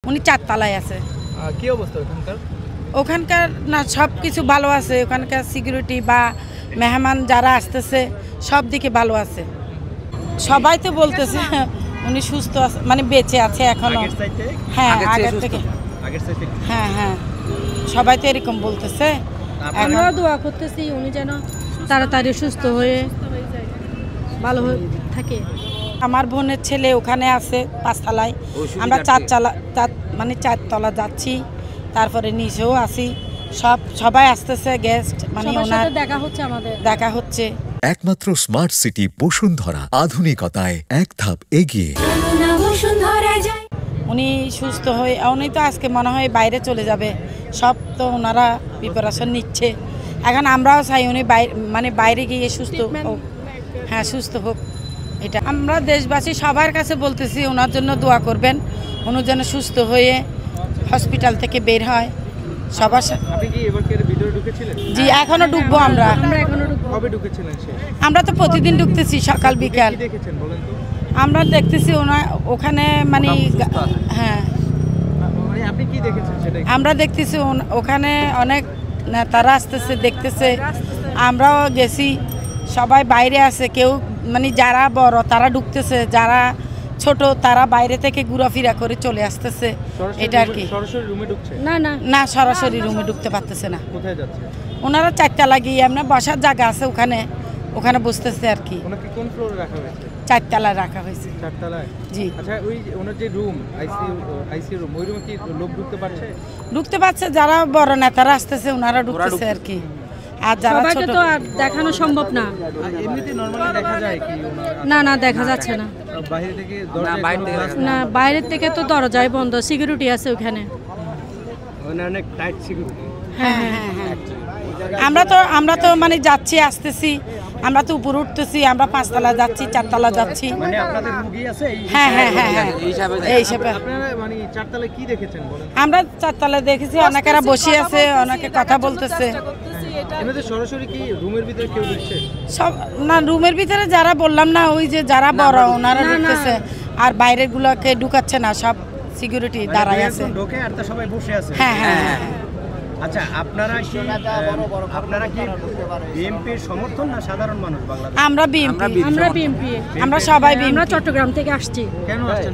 উনি 4 তলায় আছে। কি অবস্থা ওখানকার? ওখানকার না সব কিছু ভালো আছে, ওখানকার সিকিউরিটি বা মেহমান যারা আসতেছে সব দিকে ভালো আছে। সবাই তো বলতেছে উনি সুস্থ আছে, মানে বেঁচে আছে এখনো। হ্যাঁ আগের থেকে, হ্যাঁ হ্যাঁ সবাই তো এরকম বলতেছে। আমরাও দোয়া করতেছি উনি যেন তাড়াতাড়ি সুস্থ হয়ে ভালো হয়ে থাকে। আমার বোনের ছেলে ওখানে আছে 5 তলায়, আমরা 4 তলা যাচ্ছি, তারপরে নিচেও আছি। সবাই আসতেছে গেস্ট, মানে ওনার দেখা হচ্ছে। একমাত্র স্মার্ট সিটি বসুন্ধরা, আধুনিকতায় এক ধাপ এগিয়ে। উনি সুস্থ হয়ে, উনি তো আজকে মনে হয় বাইরে চলে যাবে, সব তো ওনারা প্রিপারেশন নিচ্ছে। এখন আমরাও চাই উনি মানে বাইরে গিয়ে সুস্থ হোক। হ্যাঁ সুস্থ হোক, এটা আমরা দেশবাসী সবার কাছে বলতেছি ওনার জন্য দোয়া করবেন, উনি যেন সুস্থ হয়ে হসপিটাল থেকে বের হয়। সবার জি এখনো ঢুকবো আমরা। আমরা তো প্রতিদিন ঢুকতেছি সকাল বিকাল। আমরা দেখতেছি ওখানে মানে হ্যাঁ আমরা দেখতেছি ওখানে অনেক নেতারা আসতেছে, দেখতেছে। আমরাও গেছি, সবাই বাইরে আছে, কেউ মানে যারা বড় তারা ঢুকতেছে, যারা ছোট তারা বাইরে থেকে ঘোরাফেরা করে চলে আসতেছে। এটা আর কি, না সরাসরি রুমে ঢুকতে পারতেছে না। ওনারা 4 তলা গিয়ে আপনার বসার জায়গা আছে, ওখানে বসতেছে আর কি। 4 তলায় রাখা হয়েছে। 4 তলায়? জি। আচ্ছা ওই ওনার যে রুম আইসিইউ রুম, ওই রুমে কি লোক ঢুকতে পারছে? ঢুকতে পারছে, যারা বড় নেতারা আসতেছে ওনারা ঢুকতেছে আর কি। আর যারা ছোট তো আর দেখানো সম্ভব না। এমনিতে নরমালি দেখা যায় কি? না দেখা যাচ্ছে না। বাইরে থেকে না, বাইরের থেকে তো দরজাই বন্ধ, সিকিউরিটি আছে ওখানে, অনেক টাইট সিকিউরিটি। হ্যাঁ হ্যাঁ হ্যাঁ আমরা তো মানে যাচ্ছি আসতেছি, আমরা তো উপরে উঠতেছি, আমরা 5 তলা যাচ্ছি, 4 তলা যাচ্ছি। মানে আপনাদের রোগী আছে হ্যাঁ হ্যাঁ হ্যাঁ হ্যাঁ এই হিসাবে। আপনারা মানে 4 তলায় কি দেখেছেন বলেন? আমরা 4 তলায় দেখেছি, অনেকেরা বসে আছে, অনেকে কথা বলতেছে। এমনিতে সরাসরি কি রুমের ভিতরে কেউ ঢুকছে? সব না, রুমের ভিতরে যারা বললাম না, ওই যে যারা বড় ওনারা ঢুকতেছে, আর বাইরের গুলোকে ঢুকাচ্ছে না, সব সিকিউরিটি দাঁড়ায় আছে। ঢোকে আর তা সবাই বসে আছে। হ্যাঁ হ্যাঁ হ্যাঁ। আচ্ছা আপনারা কি বিএনপির সমর্থন না সাধারণ মানুষ বাংলাদেশ? আমরা বিএনপি, আমরা সবাই বিএনপি। আমরা চট্টগ্রাম থেকে আসছি। কেন আসছেন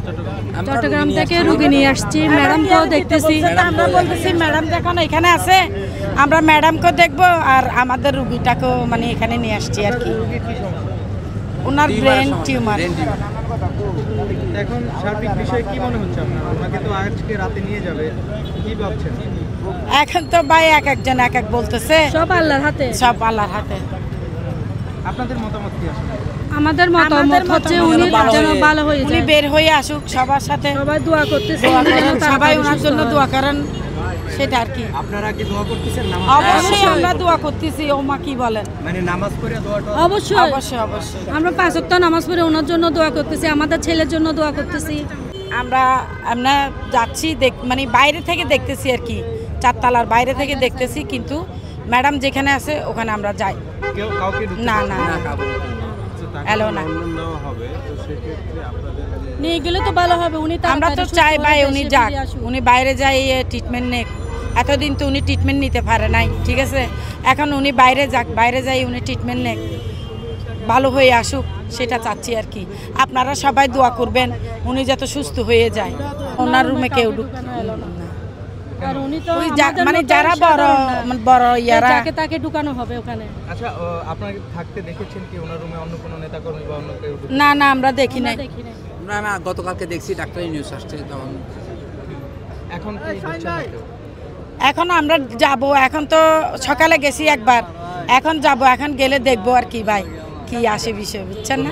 চট্টগ্রাম থেকে রোগী নিয়ে আসছি, ম্যাডামকেও দেখতেছি। আমরা বলতেছি ম্যাডাম দেখুন এখানে আছে, আমরা ম্যাডামকে দেখবো আর আমাদের রোগীটাকেও মানে এখানে নিয়ে আসছি আর কি। ওনার ব্রেন টিউমার। এখন সার্বিক বিষয় কি মনে হচ্ছে আপনার? ওনাকে তো আজকে রাতে নিয়ে যাবে, কি ভাবছেন? এখন তো ভাই একজন এক বলতেছে, সব আল্লাহর হাতে। আপনাদের মতামত কি আসলে? আমাদের মতামত হচ্ছে উনি যেন ভালো হয়ে যায়, উনি বের হয়ে আসুক, সবার সাথে সবাই দোয়া করতেছে, সবাই ওনার জন্য দোয়া করেন, সেটা আর কি। আপনারা কি দোয়া করতেছেন? অবশ্যই আমরা দোয়া করতেছি। ও মা কি বলেন? মানে নামাজ পড়ে দোয়াটা? অবশ্যই অবশ্যই আমরা 5 ওয়াক্ত নামাজ পড়ে ওনার জন্য দোয়া করতেছি, আমাদের ছেলের জন্য দোয়া করতেছি। আমরা যাচ্ছি মানে বাইরে থেকে দেখতেছি আর কি, 4 তলার বাইরে থেকে দেখতেছি, কিন্তু ম্যাডাম যেখানে আছে ওখানে আমরা যাই না। এলো না, নিয়ে গেলে তো ভালো হবে। আমরা তো চাই ভাই উনি যাক, উনি বাইরে যাই ট্রিটমেন্ট নেক। এতদিন তো উনি ট্রিটমেন্ট নিতে পারে নাই, ঠিক আছে? এখন উনি বাইরে যাক, বাইরে যাই উনি ট্রিটমেন্ট নেক, ভালো হয়ে আসুক, সেটা চাচ্ছি আর কি। আপনারা সবাই দোয়া করবেন উনি যাতে সুস্থ হয়ে যায়। ওনার রুমে কেউ ঢুকবে না, আর উনি তো মানে যারা বড় ইয়ারা তাকে ঢুকানো হবে ওখানে। আচ্ছা আপনারা থাকতে দেখেছেন কি ওনার রুমে অন্য কোনো নেতাকর্মী বা অন্য কেউ? না আমরা দেখি নাই। আমরা গতকালকে দেখছি ডাক্তার নিউজ আসছে তখন। এখন কি দিচ্ছেন? এখন আমরা যাব, এখন তো সকালে গেছি একবার, এখন যাব, এখন গেলে দেখবো আর কি ভাই কি আসে বিষয়, বুঝছেন না?